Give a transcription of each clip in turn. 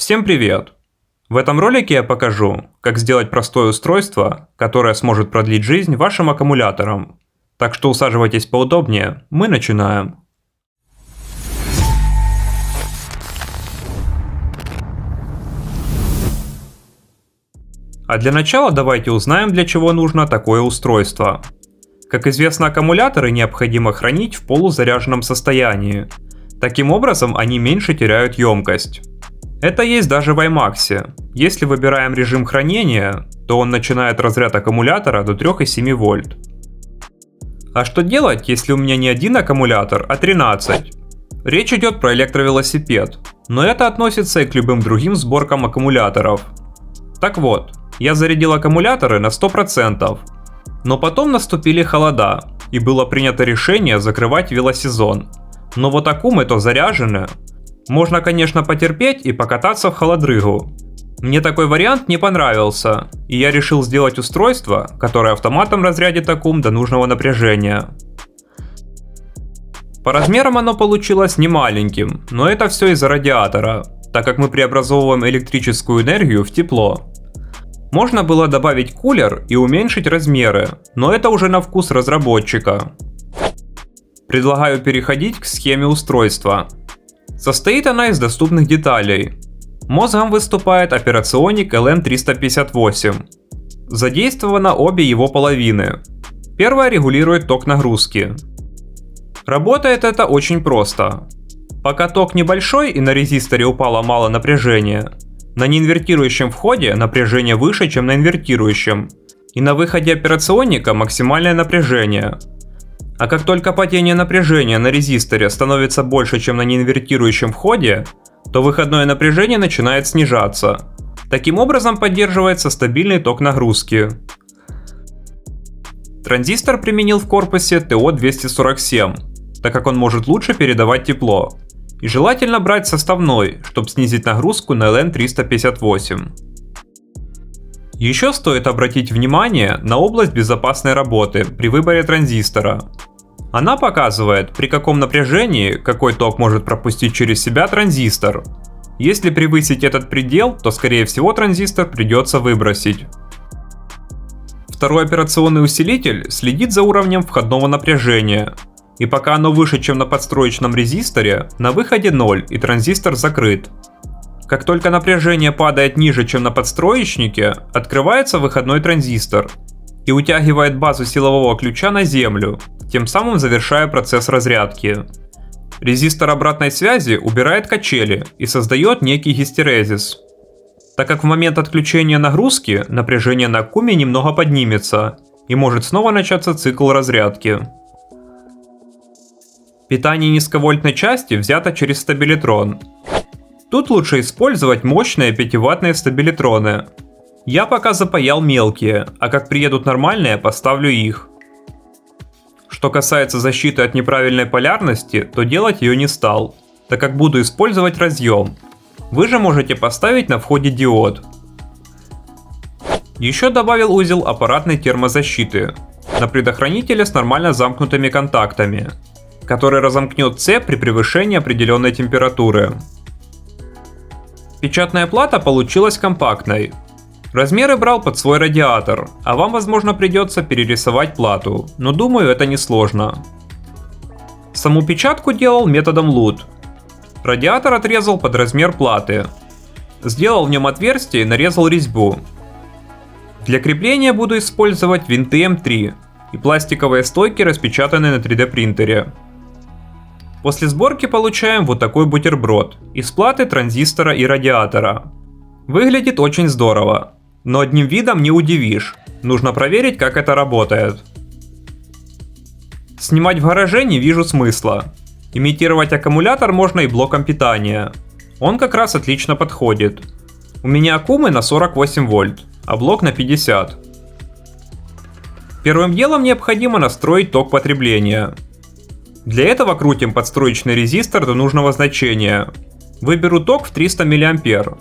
Всем привет! В этом ролике я покажу, как сделать простое устройство, которое сможет продлить жизнь вашим аккумуляторам. Так что усаживайтесь поудобнее, мы начинаем. А для начала давайте узнаем, для чего нужно такое устройство. Как известно, аккумуляторы необходимо хранить в полузаряженном состоянии. Таким образом, они меньше теряют емкость. Это есть даже в iMax. Если выбираем режим хранения, то он начинает разряд аккумулятора до 3,7 вольт. А что делать, если у меня не один аккумулятор, а 13? Речь идет про электровелосипед, но это относится и к любым другим сборкам аккумуляторов. Так вот, я зарядил аккумуляторы на 100%, но потом наступили холода, и было принято решение закрывать велосезон. Но вот аккумы-то заряжены. Можно, конечно, потерпеть и покататься в холодрыгу. Мне такой вариант не понравился, и я решил сделать устройство, которое автоматом разрядит аккум до нужного напряжения. По размерам оно получилось не маленьким, но это все из-за радиатора, так как мы преобразовываем электрическую энергию в тепло. Можно было добавить кулер и уменьшить размеры, но это уже на вкус разработчика. Предлагаю переходить к схеме устройства. Состоит она из доступных деталей. Мозгом выступает операционник LM358. Задействовано обе его половины. Первая регулирует ток нагрузки. Работает это очень просто. Пока ток небольшой и на резисторе упало мало напряжения, на неинвертирующем входе напряжение выше, чем на инвертирующем, и на выходе операционника максимальное напряжение. А как только падение напряжения на резисторе становится больше, чем на неинвертирующем входе, то выходное напряжение начинает снижаться. Таким образом поддерживается стабильный ток нагрузки. Транзистор применил в корпусе TO-247, так как он может лучше передавать тепло. И желательно брать составной, чтобы снизить нагрузку на LM358. Еще стоит обратить внимание на область безопасной работы при выборе транзистора. Она показывает, при каком напряжении какой ток может пропустить через себя транзистор. Если превысить этот предел, то скорее всего транзистор придется выбросить. Второй операционный усилитель следит за уровнем входного напряжения. И пока оно выше, чем на подстроечном резисторе, на выходе 0 и транзистор закрыт. Как только напряжение падает ниже, чем на подстроечнике, открывается выходной транзистор и утягивает базу силового ключа на землю, тем самым завершая процесс разрядки. Резистор обратной связи убирает качели и создает некий гистерезис. Так как в момент отключения нагрузки напряжение на аккуме немного поднимется и может снова начаться цикл разрядки. Питание низковольтной части взято через стабилитрон. Тут лучше использовать мощные 5-ваттные стабилитроны. Я пока запаял мелкие, а как приедут нормальные, поставлю их. Что касается защиты от неправильной полярности, то делать ее не стал, так как буду использовать разъем. Вы же можете поставить на входе диод. Еще добавил узел аппаратной термозащиты на предохранителе с нормально замкнутыми контактами, который разомкнет цепь при превышении определенной температуры. Печатная плата получилась компактной. Размеры брал под свой радиатор, а вам, возможно, придется перерисовать плату, но думаю, это не сложно. Саму печатку делал методом LUT. Радиатор отрезал под размер платы. Сделал в нем отверстие и нарезал резьбу. Для крепления буду использовать винты М3 и пластиковые стойки, распечатанные на 3D принтере. После сборки получаем вот такой бутерброд из платы, транзистора и радиатора. Выглядит очень здорово, но одним видом не удивишь, нужно проверить, как это работает. Снимать в гараже не вижу смысла. Имитировать аккумулятор можно и блоком питания. Он как раз отлично подходит. У меня аккумы на 48 вольт, а блок на 50. Первым делом необходимо настроить ток потребления. Для этого крутим подстроечный резистор до нужного значения. Выберу ток в 300 мА,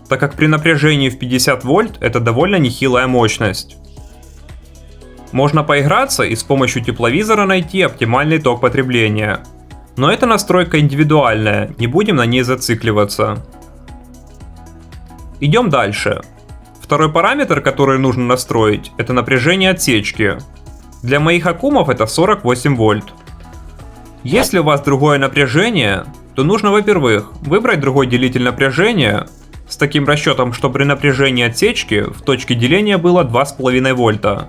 так как при напряжении в 50 вольт это довольно нехилая мощность. Можно поиграться и с помощью тепловизора найти оптимальный ток потребления. Но эта настройка индивидуальная, не будем на ней зацикливаться. Идем дальше. Второй параметр, который нужно настроить, это напряжение отсечки. Для моих аккумов это 48 вольт. Если у вас другое напряжение, то нужно, во-первых, выбрать другой делитель напряжения с таким расчетом, что при напряжении отсечки в точке деления было 2,5 вольта.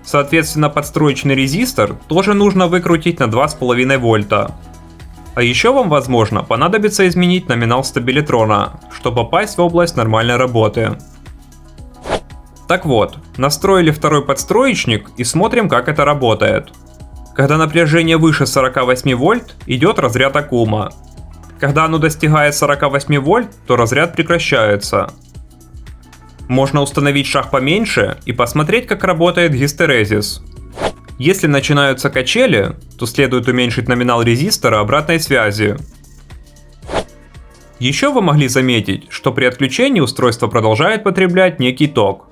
Соответственно, подстроечный резистор тоже нужно выкрутить на 2,5 вольта. А еще вам, возможно, понадобится изменить номинал стабилитрона, чтобы попасть в область нормальной работы. Так вот, настроили второй подстроечник и смотрим, как это работает. Когда напряжение выше 48 вольт, идет разряд аккума. Когда оно достигает 48 вольт, то разряд прекращается. Можно установить шаг поменьше и посмотреть, как работает гистерезис. Если начинаются качели, то следует уменьшить номинал резистора обратной связи. Еще вы могли заметить, что при отключении устройство продолжает потреблять некий ток.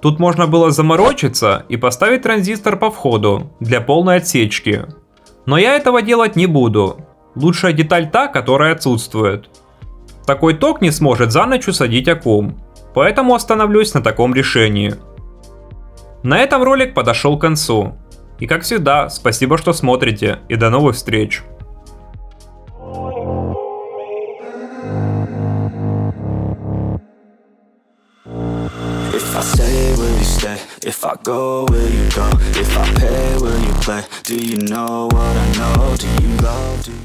Тут можно было заморочиться и поставить транзистор по входу для полной отсечки. Но я этого делать не буду. Лучшая деталь та, которая отсутствует. Такой ток не сможет за ночь усадить аккум, поэтому остановлюсь на таком решении. На этом ролик подошел к концу. И как всегда, спасибо, что смотрите, и до новых встреч. If I stay, will you stay? If I go, will you go? If I pay, will you play? Do you know what I know? Do you love?